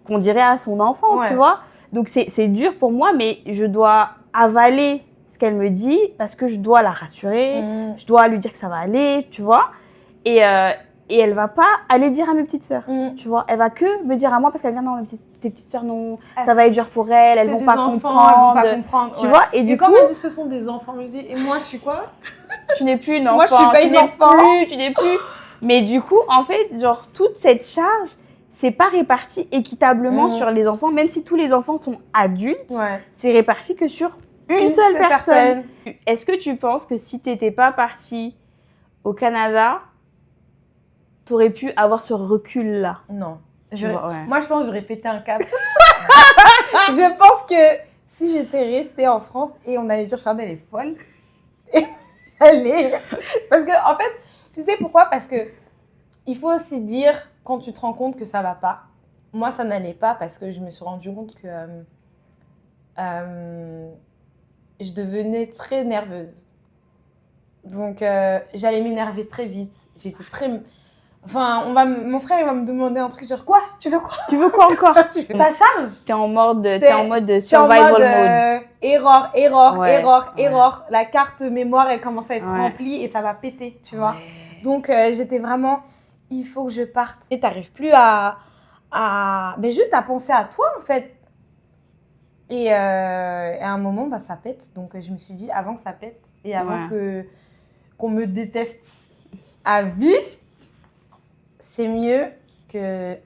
qu'on dirait à son enfant, tu vois. Donc, c'est dur pour moi, mais je dois avaler ce qu'elle me dit parce que je dois la rassurer, je dois lui dire que ça va aller, tu vois. Et elle va pas aller dire à mes petites sœurs, tu vois. Elle va que me dire à moi parce qu'elle dit non, tes petites sœurs, non, ça va être dur pour elles, elles vont pas comprendre. Tu vois. Et du coup, quand elle dit ce sont des enfants, je dis, et moi, je suis quoi? Tu n'es plus une enfant. Moi, je suis pas une enfant. Tu n'es plus. Mais du coup, en fait, genre, toute cette charge, c'est pas réparti équitablement sur les enfants, même si tous les enfants sont adultes, c'est réparti que sur une seule personne. Est-ce que tu penses que si t'étais pas partie au Canada, t'aurais pu avoir ce recul-là? Non. Moi, je pense que j'aurais pété un câble. Je pense que si j'étais restée en France et on allait dire Charlotte, elle est folle, parce que, en fait, tu sais pourquoi? Parce que il faut aussi dire quand tu te rends compte que ça va pas. Moi, ça n'allait pas parce que je me suis rendu compte que je devenais très nerveuse. Donc, j'allais m'énerver très vite. J'étais très... Enfin, mon frère, il va me demander un truc genre quoi? Tu veux quoi? Tu veux quoi encore? Ta charge? T'es en mode survival mode. Error. La carte mémoire, elle commence à être remplie et ça va péter, tu vois. Donc, j'étais vraiment... Il faut que je parte. Et t'arrives plus mais juste à penser à toi, en fait. Et à un moment, bah, ça pète. Donc, je me suis dit, avant que ça pète et avant qu'on me déteste à vie, c'est mieux que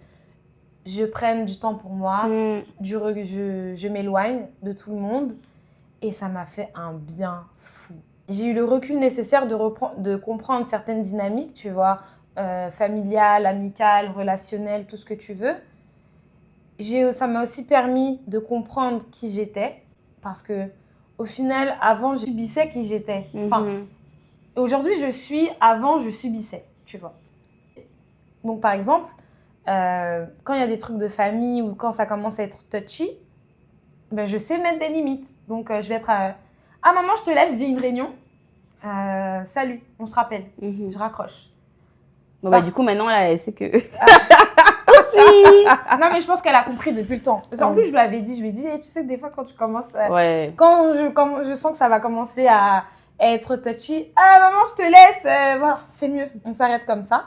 je prenne du temps pour moi, je m'éloigne de tout le monde et ça m'a fait un bien fou. J'ai eu le recul nécessaire de comprendre certaines dynamiques, tu vois, familiales, amicales, relationnelles, tout ce que tu veux. Ça m'a aussi permis de comprendre qui j'étais parce que au final, avant, je subissais qui j'étais. Enfin, aujourd'hui, avant, je subissais, tu vois. Donc, par exemple, quand il y a des trucs de famille ou quand ça commence à être touchy, ben, je sais mettre des limites. Donc, je vais être ah, maman, je te laisse, j'ai une réunion. Salut, on se rappelle. Je raccroche. Bon, bah, du coup, maintenant, là, elle sait que... Non, mais je pense qu'elle a compris depuis le temps. En plus, je lui avais dit, hey, tu sais que des fois, quand tu commences... Ouais. Quand je sens que ça va commencer à être touchy, ah, maman, je te laisse. Voilà, c'est mieux. On s'arrête comme ça.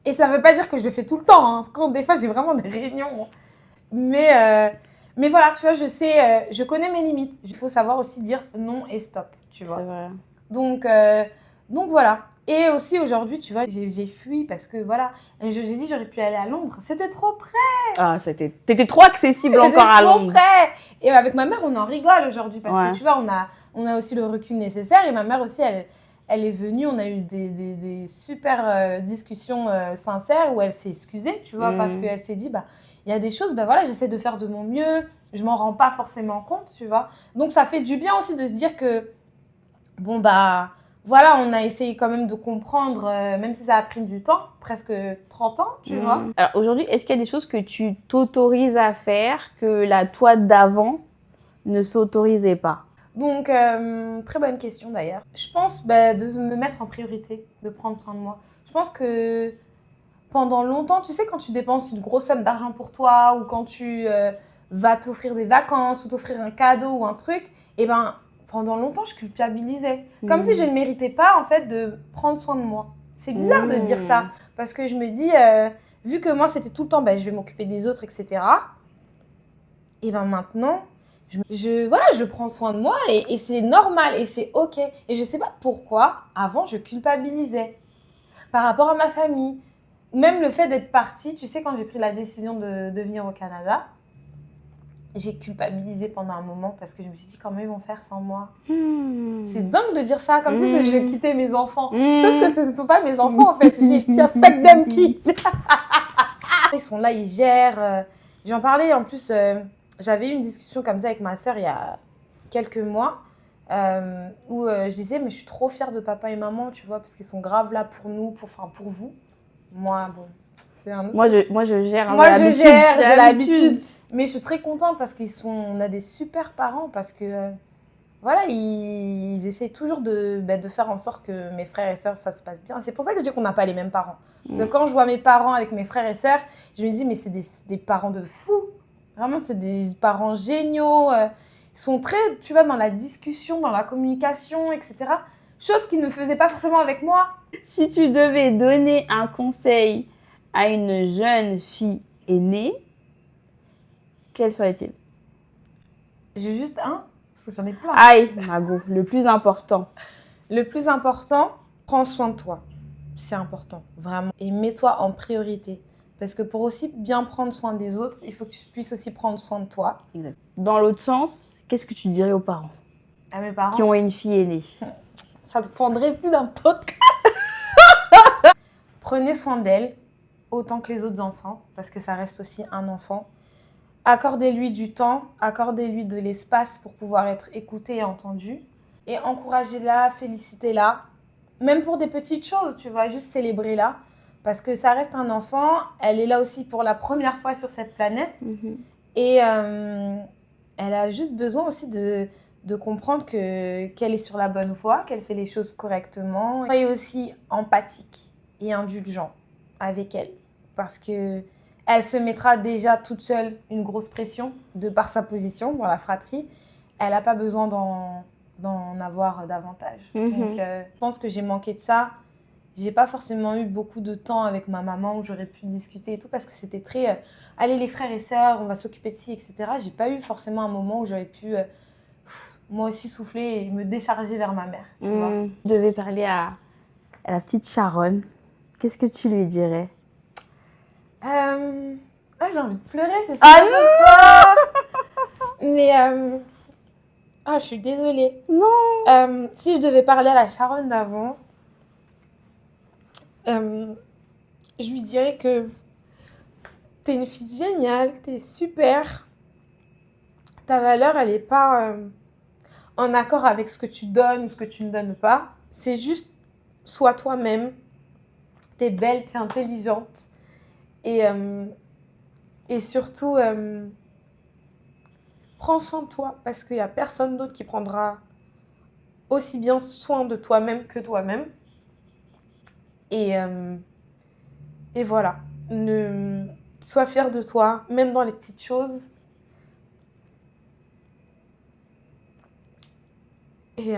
Et ça ne veut pas dire que je le fais tout le temps. Hein. Quand des fois, j'ai vraiment des réunions. Mais voilà, tu vois, je connais mes limites. Il faut savoir aussi dire non et stop, tu vois. C'est vrai. Donc voilà. Et aussi aujourd'hui, tu vois, j'ai fui parce que voilà, j'ai dit j'aurais pu aller à Londres. C'était trop près. Ah, t'étais trop accessible encore à Londres. Trop près. Et avec ma mère, on en rigole aujourd'hui parce que tu vois, on a aussi le recul nécessaire. Et ma mère aussi, elle est venue. On a eu des super discussions sincères où elle s'est excusée, tu vois, parce qu'elle s'est dit, bah, il y a des choses, bah voilà, j'essaie de faire de mon mieux. Je m'en rends pas forcément compte, tu vois. Donc ça fait du bien aussi de se dire que, bon, bah. Voilà, on a essayé quand même de comprendre, même si ça a pris du temps, presque 30 ans, tu vois. Alors aujourd'hui, est-ce qu'il y a des choses que tu t'autorises à faire que la toi d'avant ne s'autorisait pas? Donc, très bonne question d'ailleurs. Je pense de me mettre en priorité, de prendre soin de moi. Je pense que pendant longtemps, tu sais, quand tu dépenses une grosse somme d'argent pour toi ou quand tu vas t'offrir des vacances ou t'offrir un cadeau ou un truc, eh ben... Pendant longtemps, je culpabilisais. Comme si je ne méritais pas, en fait, de prendre soin de moi. C'est bizarre de dire ça. Parce que je me dis, vu que moi, c'était tout le temps, je vais m'occuper des autres, etc. Et ben maintenant, je prends soin de moi et c'est normal et c'est OK. Et je ne sais pas pourquoi, avant, je culpabilisais par rapport à ma famille. Même le fait d'être partie, tu sais, quand j'ai pris la décision de venir au Canada, j'ai culpabilisé pendant un moment parce que je me suis dit comment ils vont faire sans moi. C'est dingue de dire ça, comme si je quittais mes enfants. Sauf que ce ne sont pas mes enfants en fait. Tiens, fuck them kids. Ils sont là, ils gèrent. J'en parlais en plus, j'avais eu une discussion comme ça avec ma sœur il y a quelques mois où je disais mais je suis trop fière de papa et maman, tu vois, parce qu'ils sont grave là pour nous, pour vous. Moi, bon, c'est un autre... Moi, je gère. Moi, je gère, j'ai l'habitude. Mais je suis très contente parce on a des super parents parce que, voilà, ils essayent toujours de faire en sorte que mes frères et sœurs, ça se passe bien. C'est pour ça que je dis qu'on n'a pas les mêmes parents. Parce que quand je vois mes parents avec mes frères et sœurs, je me dis, mais c'est des parents de fous. Vraiment, c'est des parents géniaux. Ils sont très, tu vois, dans la discussion, dans la communication, etc. Chose qu'ils ne faisaient pas forcément avec moi. Si tu devais donner un conseil à une jeune fille aînée, quel serait-il? J'ai juste un, parce que j'en ai plein. Aïe, Margot, le plus important. Le plus important, prends soin de toi. C'est important, vraiment. Et mets-toi en priorité. Parce que pour aussi bien prendre soin des autres, il faut que tu puisses aussi prendre soin de toi. Dans l'autre sens, qu'est-ce que tu dirais aux parents? À mes parents qui ont une fille aînée? Ça te prendrait plus d'un podcast. Prenez soin d'elle, autant que les autres enfants, parce que ça reste aussi un enfant. Accordez-lui du temps, accordez-lui de l'espace pour pouvoir être écouté et entendu. Et encouragez-la, félicitez-la. Même pour des petites choses, tu vois, juste célébrez-la. Parce que ça reste un enfant, elle est là aussi pour la première fois sur cette planète. Et elle a juste besoin aussi de comprendre qu'elle est sur la bonne voie, qu'elle fait les choses correctement. Soyez aussi empathique et indulgent avec elle. Parce que elle se mettra déjà toute seule une grosse pression de par sa position dans la fratrie. Elle n'a pas besoin d'en avoir davantage. Donc, je pense que j'ai manqué de ça. J'ai pas forcément eu beaucoup de temps avec ma maman où j'aurais pu discuter et tout parce que c'était très allez les frères et sœurs, on va s'occuper de ci, etc. J'ai pas eu forcément un moment où j'aurais pu moi aussi souffler et me décharger vers ma mère. Tu vois. Tu devais parler à la petite Sharon. Qu'est-ce que tu lui dirais? J'ai envie de pleurer. Je sais Ah pas pourquoi. Mais je suis désolée. Non. Si je devais parler à la Sharon d'avant, je lui dirais que t'es une fille géniale, t'es super. Ta valeur, elle n'est pas en accord avec ce que tu donnes ou ce que tu ne donnes pas. C'est juste, sois toi-même. T'es belle, t'es intelligente. Et surtout, prends soin de toi parce qu'il n'y a personne d'autre qui prendra aussi bien soin de toi-même que toi-même. Et voilà. Sois fière de toi, même dans les petites choses. Et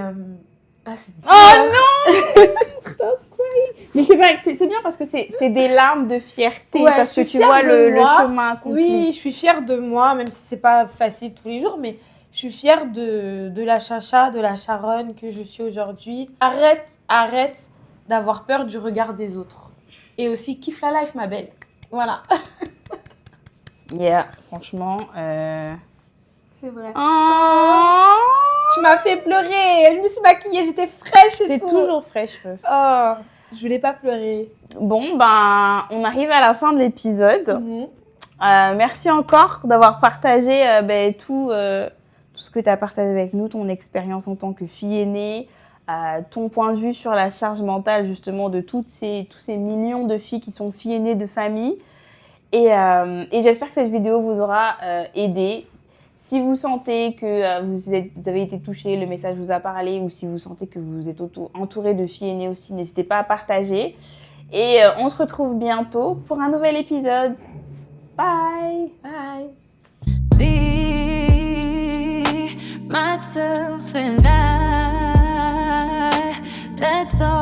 c'est dur. Oh non. Stop crying. Mais c'est vrai, c'est bien parce que c'est des larmes de fierté Ouais, parce je que suis tu vois fière de le moi. chemin accompli. Oui, je suis fière de moi, même si c'est pas facile tous les jours, mais je suis fière de la Chacha, de la Sharon que je suis aujourd'hui. Arrête d'avoir peur du regard des autres. Et aussi, kiffe la life, ma belle. Voilà. Yeah, franchement. C'est vrai. Oh, Tu m'as fait pleurer. Je me suis maquillée, j'étais fraîche et t'es tout. toujours fraîche, meuf. Oh, je voulais pas pleurer. Bon, ben, on arrive à la fin de l'épisode. Mhm. Merci encore d'avoir partagé tout ce que tu as partagé avec nous, ton expérience en tant que fille aînée, ton point de vue sur la charge mentale justement de tous ces millions de filles qui sont filles aînées de famille. Et j'espère que cette vidéo vous aura aidé. Si vous sentez que vous avez été touché, le message vous a parlé, ou si vous sentez que vous êtes entouré de filles aînées aussi, n'hésitez pas à partager. Et on se retrouve bientôt pour un nouvel épisode. Bye. Bye. Me, myself, and I. That's all.